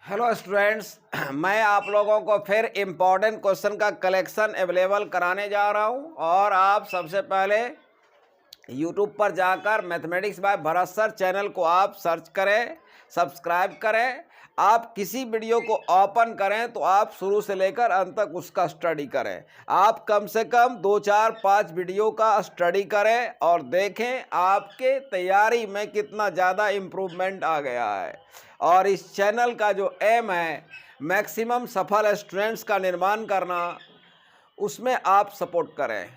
Hello students, मैं आप लोगों को फिर इम्पोर्टेंट क्वेश्चन का कलेक्शन अवेलेबल कराने जा रहा हूं। और आप सबसे पहले यूट्यूब पर जाकर mathematics bye Bharat sir channel को आप सर्च करें, सब्सक्राइब करें। आप किसी वीडियो को ओपन करें तो आप शुरू से लेकर अंत तक उसका स्टडी करें। आप कम से कम 2, 4, 5 वीडियो का स्टडी करें और देखें आपके तैयारी में कितना ज़्यादा इम्प्रूवमेंट आ गया है। और इस चैनल का जो एम है मैक्सिमम सफल स्टूडेंट्स का निर्माण करना, उसमें आप सपोर्ट करें।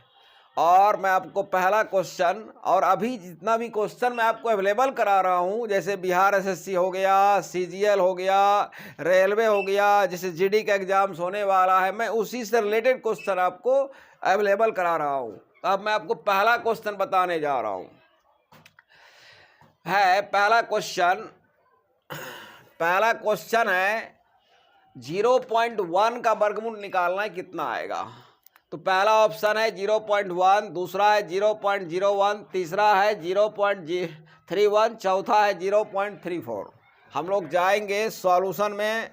और मैं आपको पहला क्वेश्चन और अभी जितना भी क्वेश्चन मैं आपको अवेलेबल करा रहा हूँ, जैसे बिहार एसएससी हो गया, सीजीएल हो गया, रेलवे हो गया, जैसे जीडी का एग्जाम्स होने वाला है, मैं उसी से रिलेटेड क्वेश्चन आपको अवेलेबल करा रहा हूँ। अब मैं आपको पहला क्वेश्चन बताने जा रहा हूँ। पहला क्वेश्चन है 0.1 का वर्गमूल निकालना है, कितना आएगा। तो पहला ऑप्शन है 0.1, दूसरा है 0.01, तीसरा है 0.31, चौथा है 0.34। हम लोग जाएंगे सॉल्यूशन में।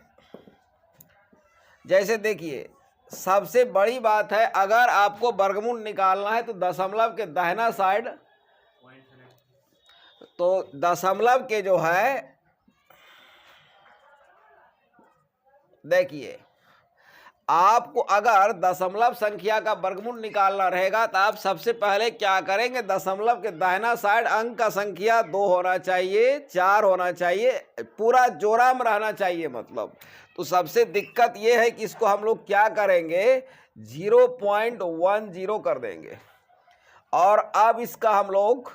जैसे देखिए, सबसे बड़ी बात है, अगर आपको वर्गमूल निकालना है तो दशमलव के दाहिना साइड, तो दशमलव के जो है, देखिए आपको अगर दशमलव संख्या का वर्गमूल निकालना रहेगा तो आप सबसे पहले क्या करेंगे, दशमलव के दाहिना साइड अंक का संख्या 2 होना चाहिए, 4 होना चाहिए, पूरा जोड़ा में रहना चाहिए मतलब। तो सबसे दिक्कत ये है कि इसको हम लोग क्या करेंगे, 0.10 कर देंगे। और अब इसका हम लोग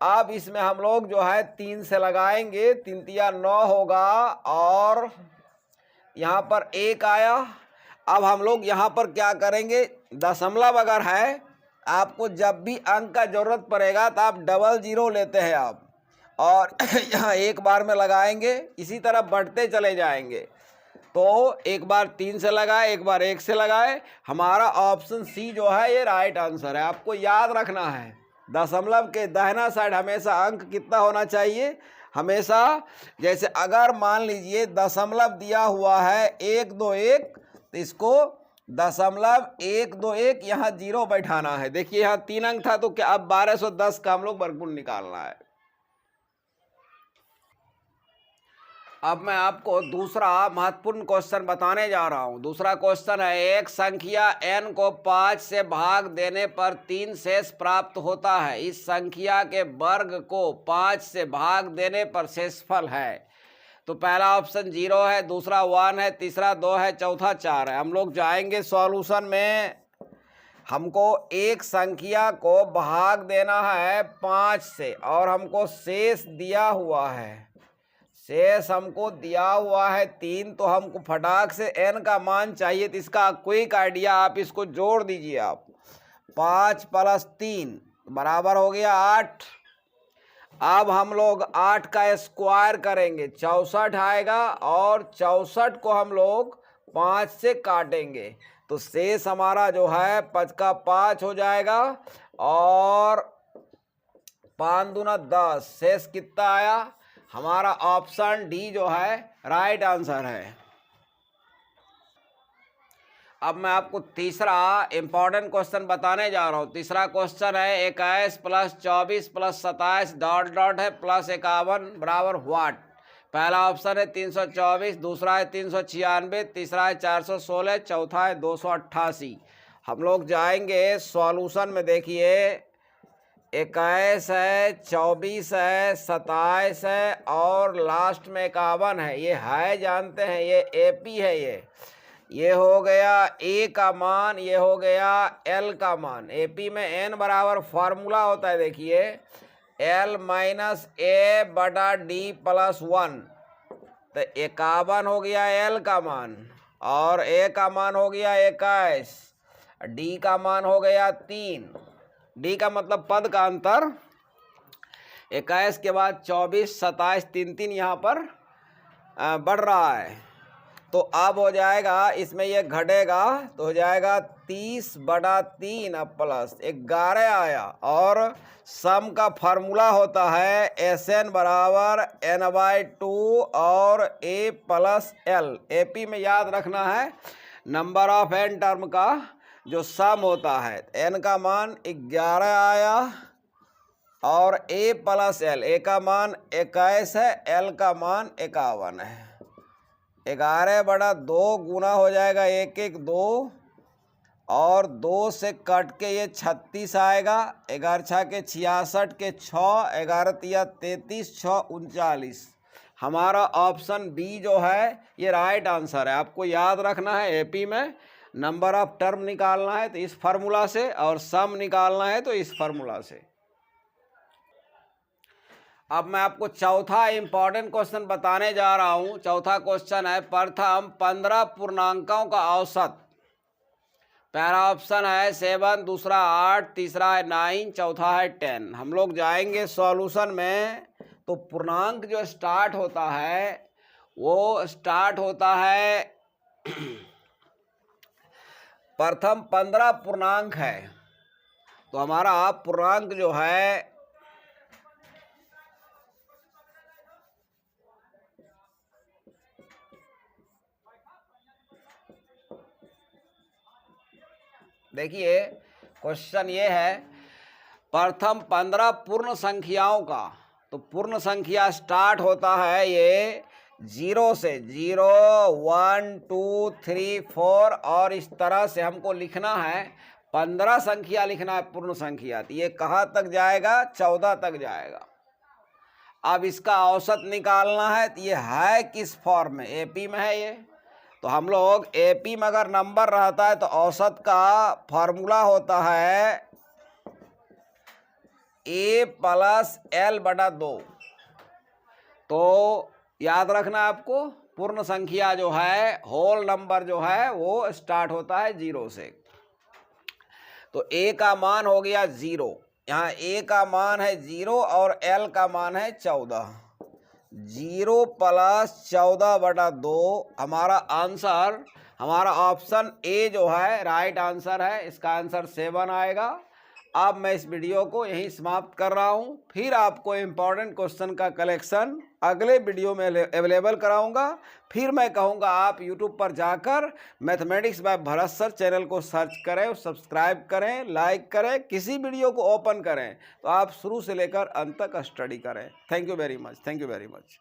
अब इसमें हम लोग जो है 3 से लगाएंगे, 3 तिया 9 होगा, और यहाँ पर 1 आया। अब हम लोग यहाँ पर क्या करेंगे, दशमलव अगर है, आपको जब भी अंक का जरूरत पड़ेगा तो आप 00 लेते हैं आप, और यहाँ एक बार में लगाएंगे, इसी तरह बढ़ते चले जाएंगे। तो एक बार 3 से लगाए, एक बार 1 से लगाए। हमारा ऑप्शन सी जो है ये राइट आंसर है। आपको याद रखना है, दशमलव के दाहिना साइड हमेशा अंक कितना होना चाहिए, हमेशा। जैसे अगर मान लीजिए दशमलव दिया हुआ है 121, तो इसको दशमलव 121 यहाँ 0 बैठाना है। देखिए यहाँ 3 अंक था, तो क्या अब 1210 का हम लोग वर्गमूल निकालना है। अब मैं आपको दूसरा महत्वपूर्ण क्वेश्चन बताने जा रहा हूं। दूसरा क्वेश्चन है, एक संख्या n को 5 से भाग देने पर 3 शेष प्राप्त होता है। इस संख्या के वर्ग को 5 से भाग देने पर शेषफल है। तो पहला ऑप्शन 0 है, दूसरा 1 है, तीसरा 2 है, चौथा 4 है। हम लोग जाएंगे सॉल्यूशन में। हमको एक संख्या को भाग देना है 5 से, और हमको शेष दिया हुआ है, शेष हमको दिया हुआ है 3। तो हमको फटाक से n का मान चाहिए, तो इसका क्विक आइडिया आप इसको जोड़ दीजिए। आप 5 + 3 बराबर हो गया 8। अब हम लोग 8 का स्क्वायर करेंगे, 64 आएगा, और 64 को हम लोग 5 से काटेंगे, तो शेष हमारा जो है 5 का 5 हो जाएगा, और 5 दूना 10, शेष कितना आया। हमारा ऑप्शन डी जो है राइट आंसर है। अब मैं आपको तीसरा इंपॉर्टेंट क्वेश्चन बताने जा रहा हूँ। तीसरा क्वेश्चन है, 21 + 24 + 27 डॉट डॉट है +51 बराबर व्हाट। पहला ऑप्शन है 324, दूसरा है 396, तीसरा है 416, चौथा है 288। हम लोग जाएंगे सॉल्यूशन में। देखिए 21 है, 24 है, 27 है, और लास्ट में 51 है। ये है जानते हैं, ये एपी है। ये हो गया ए का मान, ये हो गया एल का मान। एपी में एन बराबर फार्मूला होता है, देखिए L - A/D + 1। तो 51 हो गया एल का मान, और ए का मान हो गया 21, डी का मान हो गया 3। डी का मतलब पद का अंतर। 21 के बाद 24, 27, 3 3 यहाँ पर बढ़ रहा है। तो अब हो जाएगा, इसमें ये घटेगा तो हो जाएगा 30/3 अब प्लस 11 आया। और सम का फार्मूला होता है SN बराबर N/2 और A प्लस L। AP में याद रखना है नंबर ऑफ n टर्म का जो सम होता है। n का मान 11 आया और A प्लस L, A का मान 21 है, L का मान 51 है। 11/2 गुना हो जाएगा 1 1 2 और 2 से कट के ये 36 आएगा। 11 6 के 66 के 6, 11 तिया 33, 6 39। हमारा ऑप्शन बी जो है ये राइट आंसर है। आपको याद रखना है एपी में नंबर ऑफ टर्म निकालना है तो इस फार्मूला से, और सम निकालना है तो इस फार्मूला से। अब मैं आपको चौथा इंपॉर्टेंट क्वेश्चन बताने जा रहा हूं। चौथा क्वेश्चन है प्रथम 15 पूर्णांकों का औसत। पहला ऑप्शन है 7, दूसरा 8, तीसरा है 9, चौथा है 10। हम लोग जाएंगे सॉल्यूशन में। तो पूर्णांक जो स्टार्ट होता है वो स्टार्ट होता है प्रथम 15 पूर्णांक है तो हमारा पूर्णांक जो है देखिए क्वेश्चन ये है प्रथम 15 पूर्ण संख्याओं का। तो पूर्ण संख्या स्टार्ट होता है ये 0 से, 0 1 2 3 4 और इस तरह से हमको लिखना है 15 संख्या लिखना है पूर्ण संख्या। तो ये कहाँ तक जाएगा? 14 तक जाएगा। अब इसका औसत निकालना है तो ये है किस फॉर्म में? एपी में है ये। तो हम लोग एपी में अगर नंबर रहता है तो औसत का फॉर्मूला होता है A प्लस L/2। तो याद रखना आपको पूर्ण संख्या जो है, होल नंबर जो है वो स्टार्ट होता है 0 से। तो A का मान हो गया 0, यहाँ A का मान है 0 और L का मान है 14। 0 प्लस 14/2 हमारा आंसर, हमारा ऑप्शन ए जो है राइट आंसर है। इसका आंसर 7 आएगा। अब मैं इस वीडियो को यहीं समाप्त कर रहा हूं। फिर आपको इम्पोर्टेंट क्वेश्चन का कलेक्शन अगले वीडियो में अवेलेबल कराऊंगा। फिर मैं कहूंगा आप यूट्यूब पर जाकर mathematics bye Bharat sir channel को सर्च करें, सब्सक्राइब करें, लाइक करें, किसी वीडियो को ओपन करें तो आप शुरू से लेकर अंत तक स्टडी करें। Thank you very much. Thank you very much.